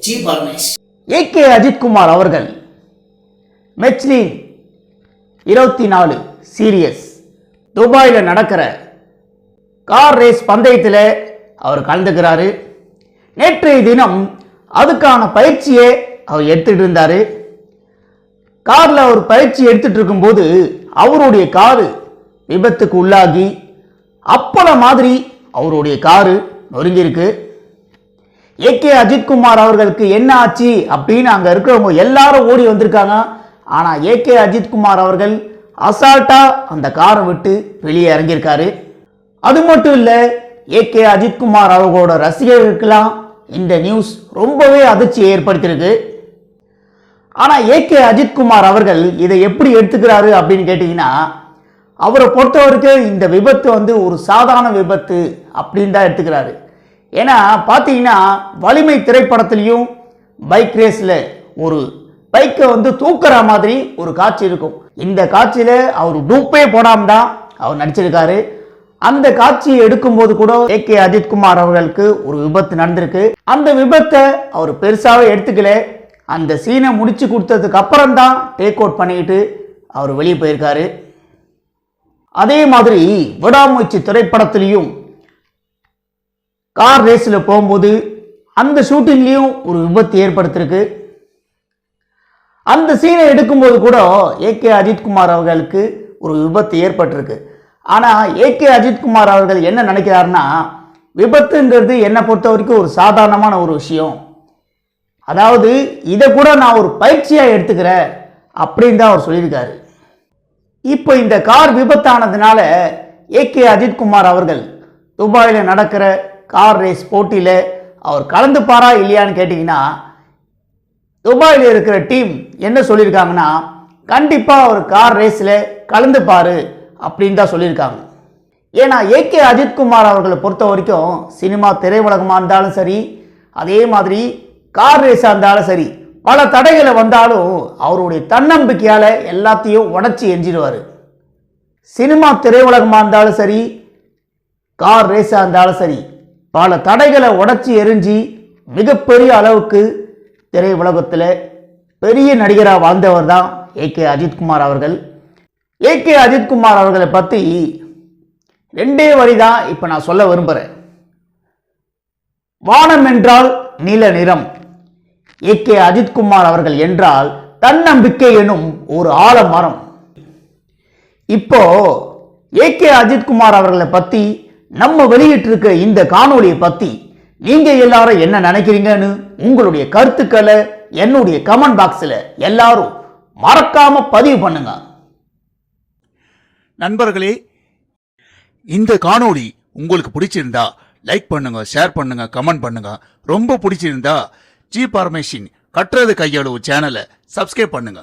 G Paramesh. AK Ajithkumar அவர்கள் மெச்லின் 24 serious துபாயில் நடக்கிற கார் ரேஸ் பந்தயத்தில் அவர் கலந்துக்கிறாரு. நேற்றைய தினம் அதுக்கான பயிற்சியை அவர் எடுத்துட்டு இருந்தார். காரில் அவர் பயிற்சி எடுத்துட்டு இருக்கும்போது அவருடைய காரு விபத்துக்கு உள்ளாகி அப்பள மாதிரி அவருடைய காரு நொறுங்கியிருக்கு. ஏகே அஜித்குமார் அவர்களுக்கு என்ன ஆச்சு அப்படின்னு அங்கே இருக்கிறவங்க எல்லாரும் ஓடி வந்திருக்காங்க. ஆனால் ஏகே அஜித்குமார் அவர்கள் அசால்ட்டா அந்த காரை விட்டு வெளியே இறங்கியிருக்காரு. அது மட்டும் இல்லை, ஏகே அஜித்குமார் அவர்களோட ரசிகர்களுக்கெல்லாம் இந்த நியூஸ் ரொம்பவே அதிர்ச்சியை ஏற்படுத்தியிருக்கு. ஆனால் ஏகே அஜித்குமார் அவர்கள் இதை எப்படி எடுத்துக்கிறாரு அப்படின்னு கேட்டிங்கன்னா, அவரை பொறுத்தவரைக்கும் இந்த விபத்து ஒரு சாதாரண விபத்து அப்படின்னு தான் எடுத்துக்கிறாரு. ஏன்னா பார்த்தீங்கன்னா, வலிமை திரைப்படத்திலையும் பைக் ரேஸில் ஒரு பைக்கை தூக்குற மாதிரி ஒரு காட்சி இருக்கும். இந்த காட்சியில் அவர் டூப்பே போடாமல் தான் அவர் நடிச்சிருக்காரு. அந்த காட்சியை எடுக்கும்போது கூட ஏகே அஜித்குமார் அவர்களுக்கு ஒரு விபத்து நடந்திருக்கு. அந்த விபத்தை அவர் பெருசாகவே எடுத்துக்கல. அந்த சீனை முடிச்சு கொடுத்ததுக்கு அப்புறம் தான் டேக் அவுட் பண்ணிட்டு அவர் வெளியே போயிருக்காரு. அதே மாதிரி விடாமுயற்சி திரைப்படத்திலையும் கார் ரேஸில் போகும்போது அந்த ஷூட்டிங்லேயும் ஒரு விபத்து ஏற்படுத்திருக்கு. அந்த சீனை எடுக்கும்போது கூட ஏகே அஜித்குமார் அவர்களுக்கு ஒரு விபத்து ஏற்பட்டிருக்கு. ஆனால் ஏகே அஜித்குமார் அவர்கள் என்ன நினைக்கிறாருன்னா, விபத்துங்கிறது என்னை பொறுத்த வரைக்கும் ஒரு சாதாரணமான ஒரு விஷயம், அதாவது இதை கூட நான் ஒரு பயிற்சியாக எடுத்துக்கிறேன் அப்படின்னு தான் அவர் சொல்லியிருக்காரு. இப்போ இந்த கார் விபத்தானதுனால ஏகே அஜித்குமார் அவர்கள் துபாயில் நடக்கிற கார் ரேஸ் போட்டியில் அவர் கலந்துப்பாரா இல்லையான்னு கேட்டிங்கன்னா, துபாயில் இருக்கிற டீம் என்ன சொல்லியிருக்காங்கன்னா, கண்டிப்பாக அவர் கார் ரேஸில் கலந்துப்பார் அப்படின்னு தான் சொல்லியிருக்காங்க. ஏன்னா ஏகே அஜித்குமார் அவர்களை பொறுத்த வரைக்கும் சினிமா திரையுலகமாக இருந்தாலும் சரி, அதே மாதிரி கார் ரேஸாக இருந்தாலும் சரி, பல தடைகளை வந்தாலும் அவருடைய தன்னம்பிக்கையால் எல்லாத்தையும் உடச்சி எஞ்சிடுவார். சினிமா திரையுலகமாக இருந்தாலும் சரி, கார் ரேஸாக இருந்தாலும் சரி, பல தடைகளை உடச்சி எரிஞ்சு மிகப்பெரிய அளவுக்கு திரையுலகத்தில் பெரிய நடிகராக வாழ்ந்தவர் தான் ஏகே அஜித்குமார் அவர்கள். ஏகே அஜித்குமார் அவர்களை பற்றி 2 வரி தான் இப்போ நான் சொல்ல விரும்புகிறேன். வானம் என்றால் நீல நிறம், ஏகே அஜித்குமார் அவர்கள் என்றால் தன்னம்பிக்கை எனும் ஒரு ஆலமரம். இப்போ ஏகே அஜித்குமார் அவர்களை பற்றி நம்ம வெளியிட்டிருக்க இந்த காணொலியை பற்றி நீங்க எல்லாரும் என்ன நினைக்கிறீங்கன்னு உங்களுடைய கருத்துக்களை என்னுடைய கமெண்ட் பாக்ஸில் எல்லாரும் மறக்காம பதிவு பண்ணுங்க. நண்பர்களே, இந்த காணொளி உங்களுக்கு பிடிச்சிருந்தா லைக் பண்ணுங்க, ஷேர் பண்ணுங்க, கமெண்ட் பண்ணுங்க. ரொம்ப பிடிச்சிருந்தா ஜி பரமேஷின் கற்றது கையளவு சேனலை சப்ஸ்கிரைப் பண்ணுங்க.